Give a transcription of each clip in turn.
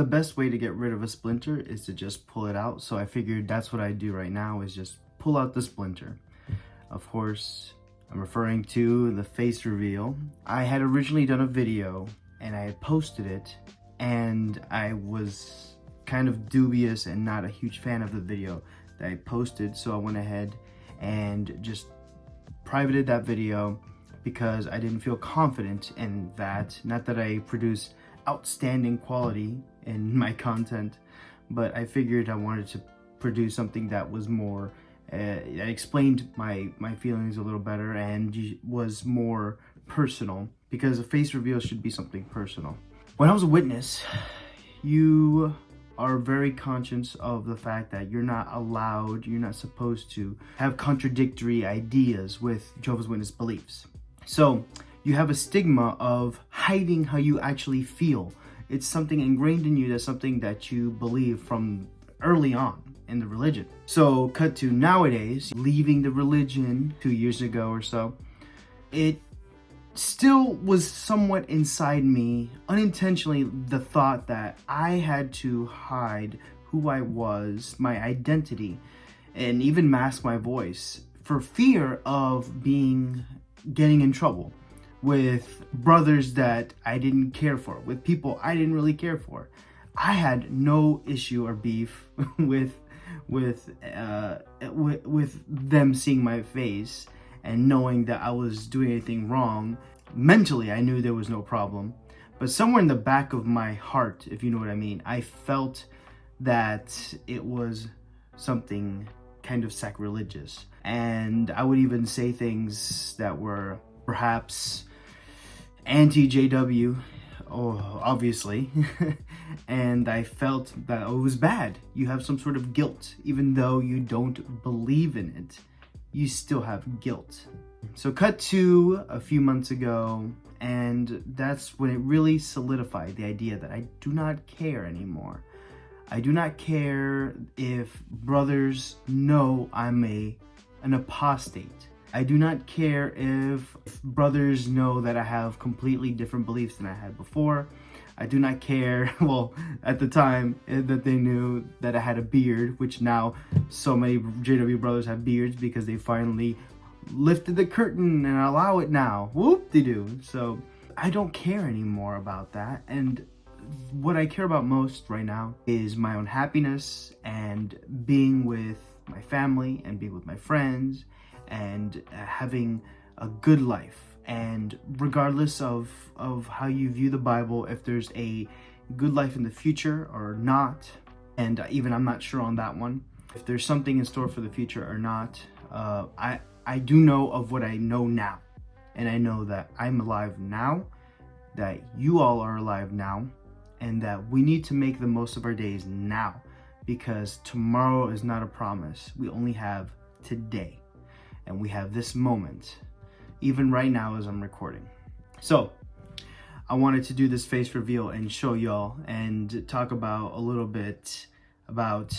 the best way to get rid of a splinter is to just pull it out. So I figured that's what I do right now, is just pull out the splinter. Of course, I'm referring to the face reveal. I had originally done a video and I had posted it, and I was kind of dubious and not a huge fan of the video that I posted. So I went ahead and just privated that video because I didn't feel confident in that. Not that I produce outstanding quality in my content, but I figured I wanted to produce something that was more I explained my feelings a little better and was more personal, because a face reveal should be something personal. When I was a witness, you are very conscious of the fact that you're not supposed to have contradictory ideas with Jehovah's Witness beliefs. So you have a stigma of hiding how you actually feel. It's something ingrained in you, that's something that you believe from early on in the religion. So cut to nowadays, leaving the religion 2 years ago or so, it still was somewhat inside me, unintentionally, the thought that I had to hide who I was, my identity, and even mask my voice for fear of getting in trouble with brothers that I didn't care for, with people I didn't really care for. I had no issue or beef with them seeing my face and knowing that I was doing anything wrong. Mentally, I knew there was no problem, but somewhere in the back of my heart, if you know what I mean, I felt that it was something kind of sacrilegious. And I would even say things that were perhaps anti-JW, obviously. And I felt that it was bad. You have some sort of guilt. Even though you don't believe in it, you still have guilt. So cut to a few months ago, and that's when it really solidified the idea that I do not care anymore. I do not care if brothers know I'm an apostate. I do not care if brothers know that I have completely different beliefs than I had before. I do not care, well, at the time that they knew that I had a beard, which now so many JW brothers have beards because they finally lifted the curtain and allow it now. Whoop-de-doo. So I don't care anymore about that. And what I care about most right now is my own happiness and being with my family and being with my friends and having a good life. And regardless of how you view the Bible, if there's a good life in the future or not, and even I'm not sure on that one, if there's something in store for the future or not, I do know of what I know now. And I know that I'm alive now, that you all are alive now, and that we need to make the most of our days now, because tomorrow is not a promise. We only have today, and we have this moment, even right now as I'm recording. So I wanted to do this face reveal and show y'all and talk about a little bit about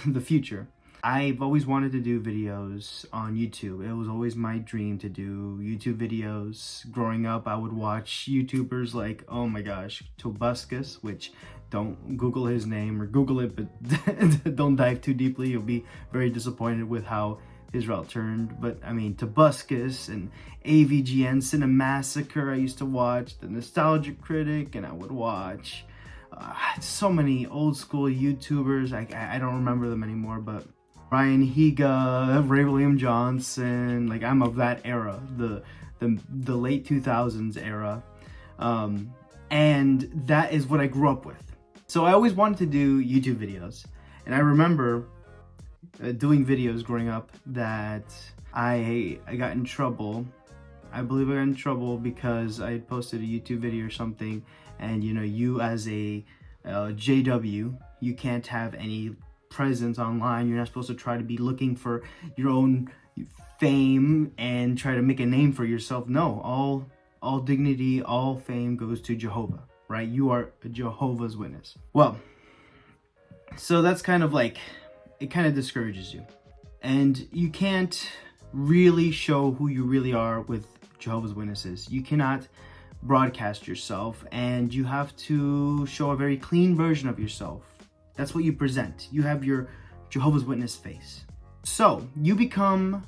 the future. I've always wanted to do videos on YouTube. It was always my dream to do YouTube videos. Growing up, I would watch YouTubers like, oh my gosh, Tobuscus, which don't Google his name, or Google it, but don't dive too deeply. You'll be very disappointed with how his route turned. But I mean, Tobuscus and AVGN Cinemassacre I used to watch, The Nostalgia Critic, and I would watch so many old school YouTubers. I don't remember them anymore, but Ryan Higa, Ray William Johnson, like I'm of that era, the late 2000s era, and that is what I grew up with. So I always wanted to do YouTube videos, and I remember doing videos growing up that I got in trouble. I believe I got in trouble because I had posted a YouTube video or something, and you know, you as a JW, you can't have any presence online. You're not supposed to try to be looking for your own fame and try to make a name for yourself. No, all dignity, all fame goes to Jehovah, right? You are a Jehovah's Witness. Well, so that's kind of like, it kind of discourages you, and you can't really show who you really are with Jehovah's Witnesses. You cannot broadcast yourself, and you have to show a very clean version of yourself. That's what you present. You have your Jehovah's Witness face. So you become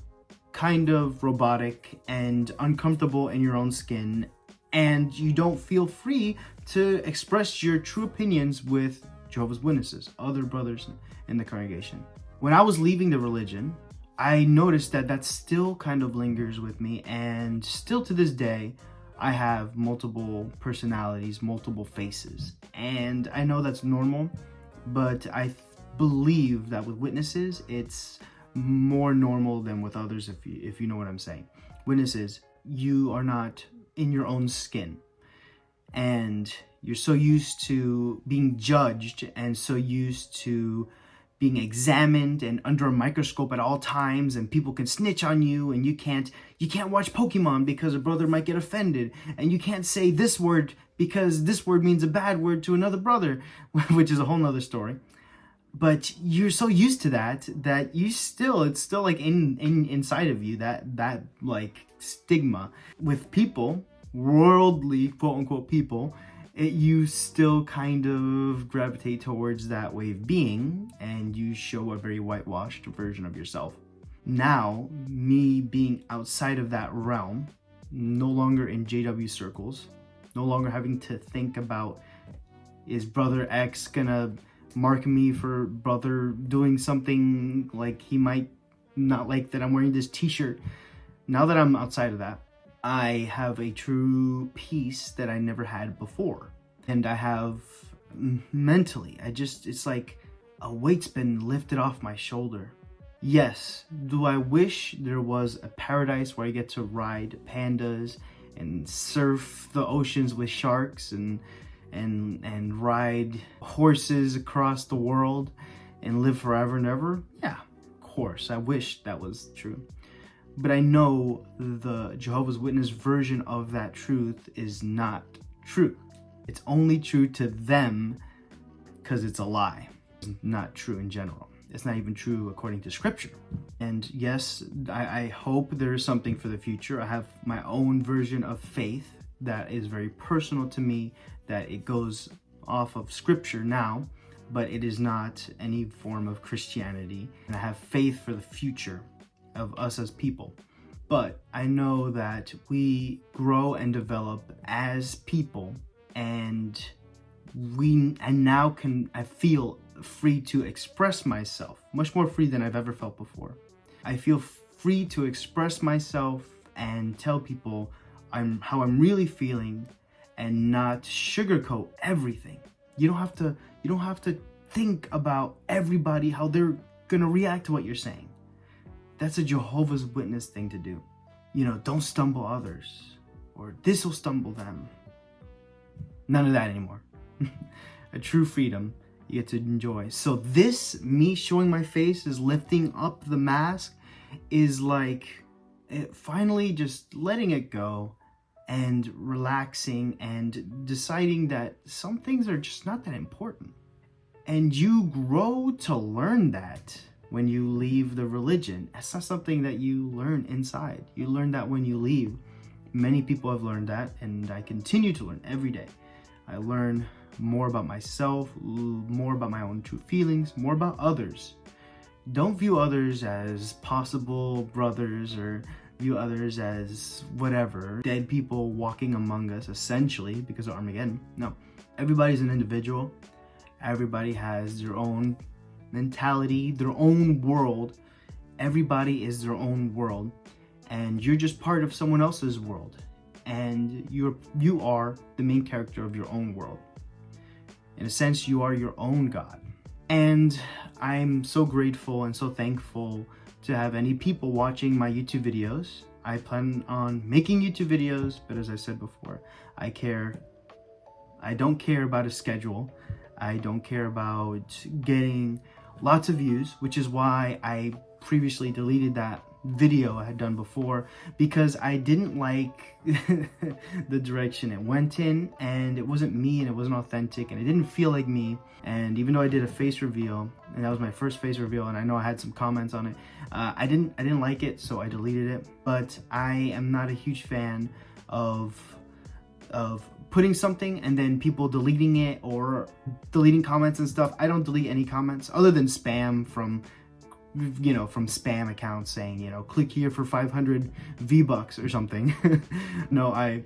kind of robotic and uncomfortable in your own skin, and you don't feel free to express your true opinions with Jehovah's Witnesses, other brothers in the congregation. When I was leaving the religion, I noticed that still kind of lingers with me, and still to this day, I have multiple personalities, multiple faces. And I know that's normal, but I believe that with witnesses, it's more normal than with others, if you know what I'm saying. Witnesses, you are not in your own skin, and you're so used to being judged and so used to being examined and under a microscope at all times, and people can snitch on you, and you can't watch Pokemon because a brother might get offended, and you can't say this word because this word means a bad word to another brother, which is a whole nother story. But you're so used to that it's still like inside of you, that like stigma with people, worldly quote unquote people. You still kind of gravitate towards that way of being, and you show a very whitewashed version of yourself. Now, me being outside of that realm, no longer in JW circles, no longer having to think about, is brother X gonna mark me for brother doing something, like he might not like that I'm wearing this t-shirt. Now that I'm outside of that, I have a true peace that I never had before. And I have mentally, it's like a weight's been lifted off my shoulder. Yes, do I wish there was a paradise where I get to ride pandas and surf the oceans with sharks and ride horses across the world and live forever and ever? Yeah, of course, I wish that was true. But I know the Jehovah's Witness version of that truth is not true. It's only true to them because it's a lie. It's not true in general. It's not even true according to scripture. And yes, I hope there is something for the future. I have my own version of faith that is very personal to me, that it goes off of scripture now, but it is not any form of Christianity. And I have faith for the future of us as people. But I know that we grow and develop as people, and I feel free to express myself, much more free than I've ever felt before. I feel free to express myself and tell people how I'm really feeling, and not sugarcoat everything. You don't have to think about everybody, how they're gonna react to what you're saying. That's a Jehovah's Witness thing to do. Don't stumble others, or this will stumble them. None of that anymore. A true freedom you get to enjoy. So this, me showing my face, is lifting up the mask, is like finally just letting it go and relaxing and deciding that some things are just not that important. And you grow to learn that when you leave the religion. It's not something that you learn inside. You learn that when you leave. Many people have learned that, and I continue to learn every day. I learn more about myself, more about my own true feelings, more about others. Don't view others as possible brothers, or view others as whatever, dead people walking among us, essentially, because of Armageddon. No, everybody's an individual. Everybody has their own mentality, their own world. Everybody is their own world, and you're just part of someone else's world, and you are the main character of your own world. In a sense, you are your own God. And I'm so grateful and so thankful to have any people watching my YouTube videos. I plan on making YouTube videos, but as I said before, I don't care about a schedule. I don't care about getting lots of views, which is why I previously deleted that video I had done before, because I didn't like the direction it went in, and it wasn't me, and it wasn't authentic, and it didn't feel like me. And even though I did a face reveal, and that was my first face reveal, and I know I had some comments on it, I didn't like it, so I deleted it. But I am not a huge fan of putting something and then people deleting it or deleting comments and stuff. I don't delete any comments other than spam from spam accounts saying, click here for 500 V-Bucks or something. No, I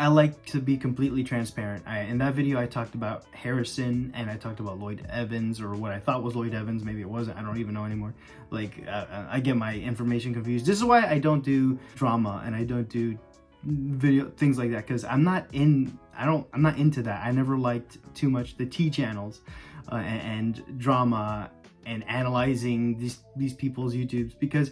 like to be completely transparent. In that video, I talked about Harrison and I talked about Lloyd Evans, or what I thought was Lloyd Evans. Maybe it wasn't. I don't even know anymore. Like, I get my information confused. This is why I don't do drama and I don't do video things like that, because I'm not into that. I never liked too much the T channels and drama and analyzing these people's YouTubes, because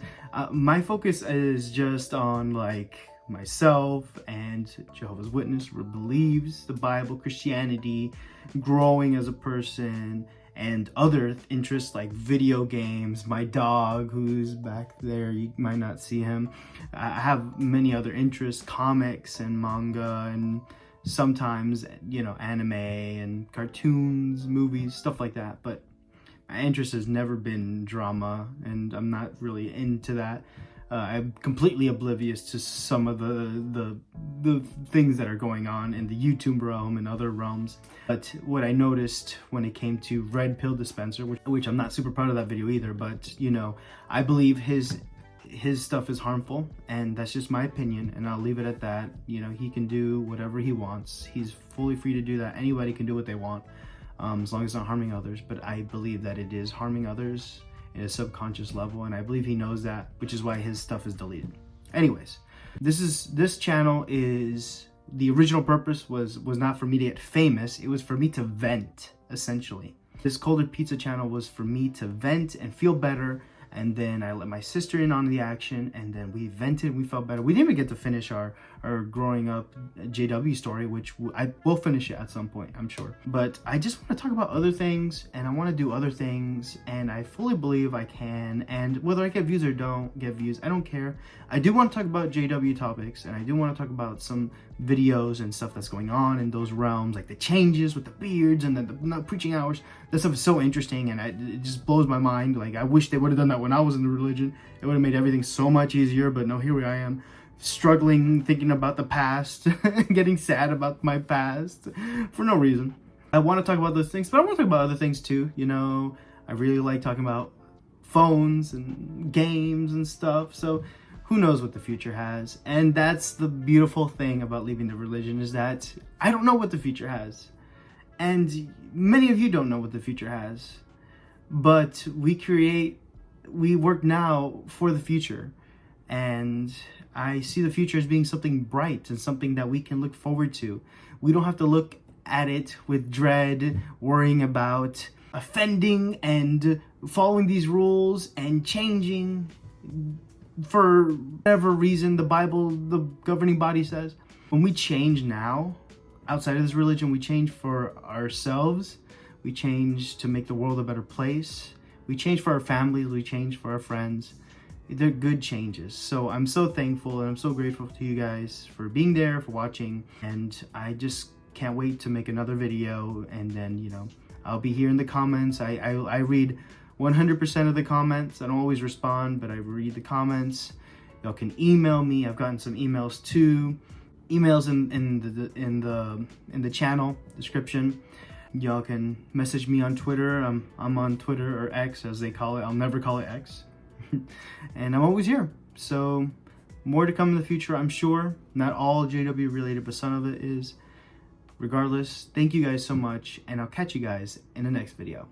my focus is just on like myself and Jehovah's Witness, believes the Bible, Christianity, growing as a person, and other interests like video games, my dog who's back there, you might not see him. I have many other interests, comics and manga, and sometimes anime and cartoons, movies, stuff like that. But my interest has never been drama, and I'm not really into that. I'm completely oblivious to some of the things that are going on in the YouTube realm and other realms. But what I noticed when it came to Red Pill Dispenser, which I'm not super proud of that video either, but I believe his stuff is harmful, and that's just my opinion, and I'll leave it at that. He can do whatever he wants. He's fully free to do that. Anybody can do what they want, as long as it's not harming others. But I believe that it is harming others in a subconscious level, and I believe he knows that, which is why his stuff is deleted. Anyways, this channel is, the original purpose was not for me to get famous. It was for me to vent, essentially. This Colder Pizza channel was for me to vent and feel better, and then I let my sister in on the action, and then we vented, we felt better. We didn't even get to finish our growing up JW story, which I will finish it at some point, I'm sure. But I just want to talk about other things, and I want to do other things, and I fully believe I can. And whether I get views or don't get views, I don't care. I do want to talk about JW topics, and I do want to talk about some videos and stuff that's going on in those realms, like the changes with the beards and the preaching hours. That stuff is so interesting, and it just blows my mind. Like, I wish they would have done that when I was in the religion. It would have made everything so much easier. But no, here I am, struggling, thinking about the past, getting sad about my past for no reason. I want to talk about those things, but I want to talk about other things too. I really like talking about phones and games and stuff. So who knows what the future has? And that's the beautiful thing about leaving the religion, is that I don't know what the future has. And many of you don't know what the future has. But we work now for the future. And I see the future as being something bright and something that we can look forward to. We don't have to look at it with dread, worrying about offending and following these rules and changing for whatever reason the Bible, the governing body says. When we change now, outside of this religion, we change for ourselves. We change to make the world a better place. We change for our families. We change for our friends. They're good changes. So I'm so thankful and I'm so grateful to you guys for being there, for watching. And I just can't wait to make another video. And then, I'll be here in the comments. I read 100% of the comments. I don't always respond, but I read the comments. Y'all can email me. I've gotten some emails too. Emails in the channel description. Y'all can message me on Twitter. I'm on Twitter, or X as they call it. I'll never call it X. And I'm always here. So more to come in the future, I'm sure. Not all JW related, but some of it is. Regardless, thank you guys so much, and I'll catch you guys in the next video.